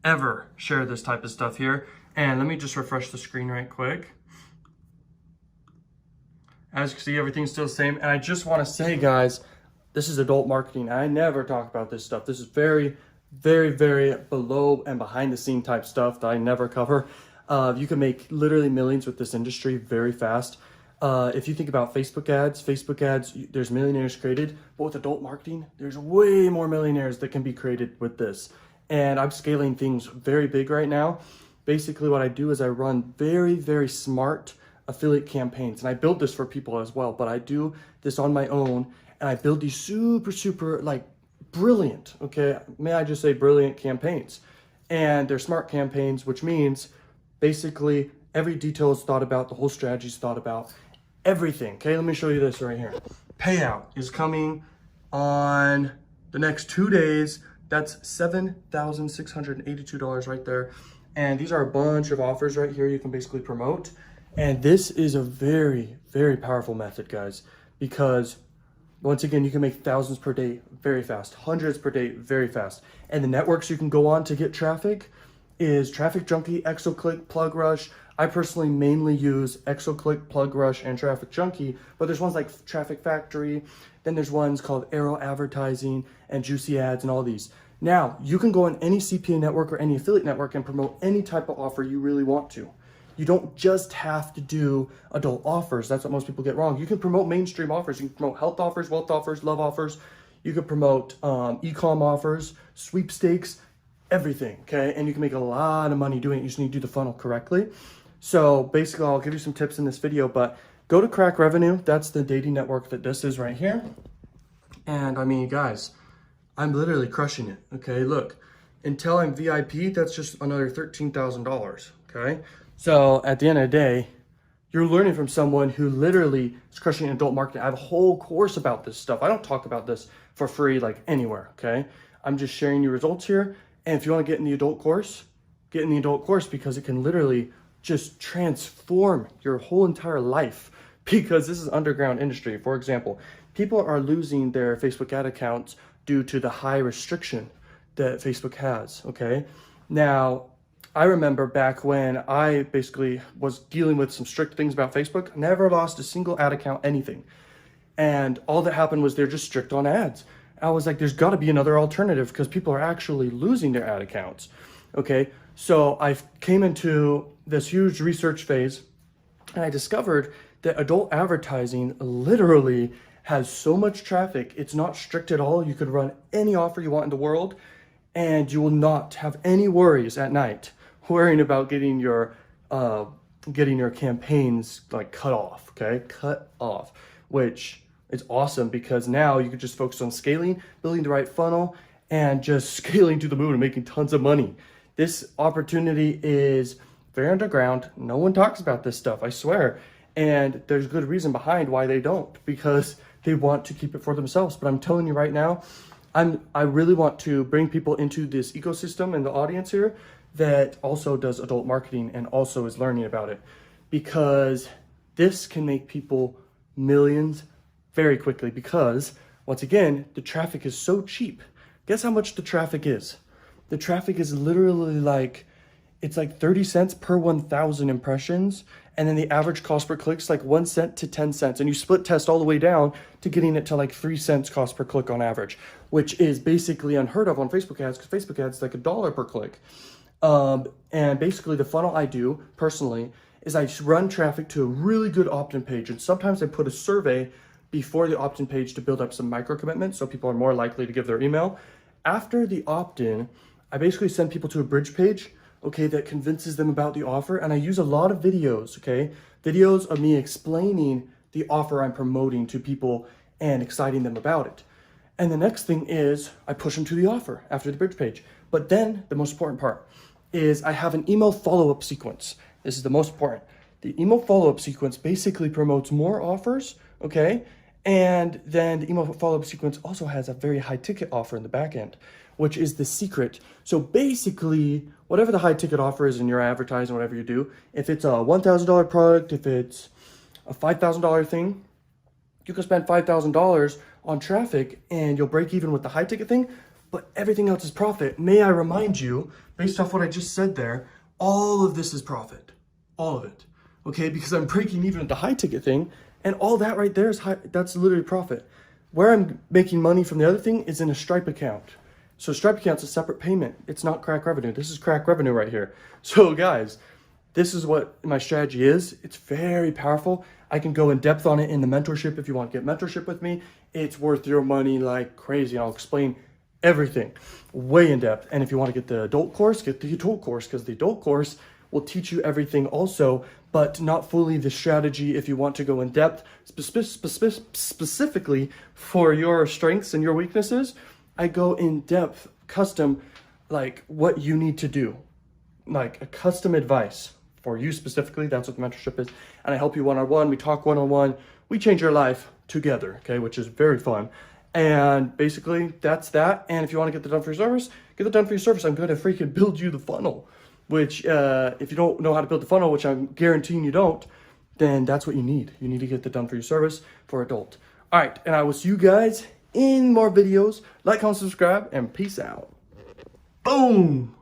ever share this type of stuff here. And let me just refresh the screen right quick. As you can see, everything's still the same. And I just want to say, guys, this is adult marketing. I never talk about this stuff. This is very, very, very below and behind the scene type stuff that I never cover. You can make literally millions with this industry very fast. If you think about Facebook ads, there's millionaires created, but with adult marketing, there's way more millionaires that can be created with this. And I'm scaling things very big right now. Basically what I do is I run very, very smart affiliate campaigns. And I build this for people as well, but I do this on my own. And I build these super like brilliant, okay? May I just say brilliant campaigns. And they're smart campaigns, which means basically every detail is thought about, the whole strategy is thought about, everything. Okay, let me show you this right here. Payout is coming on the next 2 days. That's $7,682 right there. And these are a bunch of offers right here you can basically promote. And this is a very, very powerful method, guys, because once again, you can make thousands per day very fast, hundreds per day very fast. And the networks you can go on to get traffic is Traffic Junkie, ExoClick, Plug Rush. I personally mainly use ExoClick, Plug Rush, and Traffic Junkie, but there's ones like Traffic Factory. Then there's ones called Arrow Advertising and Juicy Ads and all these. Now, you can go on any CPA network or any affiliate network and promote any type of offer you really want to. You don't just have to do adult offers. That's what most people get wrong. You can promote mainstream offers. You can promote health offers, wealth offers, love offers. You can promote e-com offers, sweepstakes, everything, okay? And you can make a lot of money doing it. You just need to do the funnel correctly. So basically, I'll give you some tips in this video, but go to Crack Revenue. That's the dating network that this is right here. And I mean, guys, I'm literally crushing it, okay? Look, until I'm VIP, that's just another $13,000, okay? So at the end of the day, you're learning from someone who literally is crushing adult marketing. I have a whole course about this stuff. I don't talk about this for free like anywhere, okay? I'm just sharing you results here. And if you want to get in the adult course, get in the adult course because it can literally just transform your whole entire life because this is underground industry. For example, people are losing their Facebook ad accounts due to the high restriction that Facebook has, okay? Now, I remember back when I basically was dealing with some strict things about Facebook, never lost a single ad account, anything. And all that happened was they're just strict on ads. I was like, there's got to be another alternative because people are actually losing their ad accounts. Okay, so I came into this huge research phase and I discovered that adult advertising literally has so much traffic. It's not strict at all. You could run any offer you want in the world and you will not have any worries at night worrying about getting your campaigns like cut off, okay? Cut off, which is awesome because now you can just focus on scaling, building the right funnel, and just scaling to the moon and making tons of money. This opportunity is very underground. No one talks about this stuff, I swear. And there's good reason behind why they don't, because they want to keep it for themselves. But I'm telling you right now, I really want to bring people into this ecosystem and the audience here that also does adult marketing and also is learning about it, because this can make people millions very quickly because once again, the traffic is so cheap. Guess how much the traffic is? The traffic is literally like, it's like 30 cents per 1,000 impressions. And then the average cost per click is like 1 cent to 10 cents. And you split test all the way down to getting it to like 3 cents cost per click on average, which is basically unheard of on Facebook ads because Facebook ads is like $1 per click. And basically the funnel I do personally is I run traffic to a really good opt-in page. And sometimes I put a survey before the opt-in page to build up some micro commitments so people are more likely to give their email. After the opt-in, I basically send people to a bridge page, okay, that convinces them about the offer. And I use a lot of videos, okay? Videos of me explaining the offer I'm promoting to people and exciting them about it. And the next thing is I push them to the offer after the bridge page. But then the most important part is I have an email follow-up sequence. This is the most important. The email follow-up sequence basically promotes more offers, okay? And then the email follow-up sequence also has a very high ticket offer in the back end, which is the secret. So basically, whatever the high ticket offer is in your advertising, whatever you do, if it's a $1,000 product, if it's a $5,000 thing, you can spend $5,000 on traffic and you'll break even with the high ticket thing. but everything else is profit. May I remind you, based off what I just said there, all of this is profit, all of it, okay? Because I'm breaking even at the high ticket thing, and all that right there is that's literally profit. Where I'm making money from the other thing is in a Stripe account. So Stripe account's a separate payment. It's not crack revenue. This is crack revenue right here. So guys, this is what my strategy is. It's very powerful. I can go in depth on it in the mentorship. If you want to get mentorship with me, it's worth your money like crazy. I'll explain everything way in depth. And if you want to get the adult course, get the adult course, because the adult course will teach you everything also, but not fully the strategy. If you want to go in depth, specifically for your strengths and your weaknesses, I go in depth, custom, like what you need to do, like a custom advice for you specifically. That's what the mentorship is. And I help you one-on-one. We talk one-on-one. We change your life together, okay, which is very fun. And basically that's that. And if you want to get that done for your service, get that done for your service. I'm going to freaking build you the funnel, which if you don't know how to build the funnel, which I'm guaranteeing you don't, then that's what you need. You need to get that done for your service for adult. All right. And I will see you guys in more videos. Like, comment, subscribe, and peace out. Boom.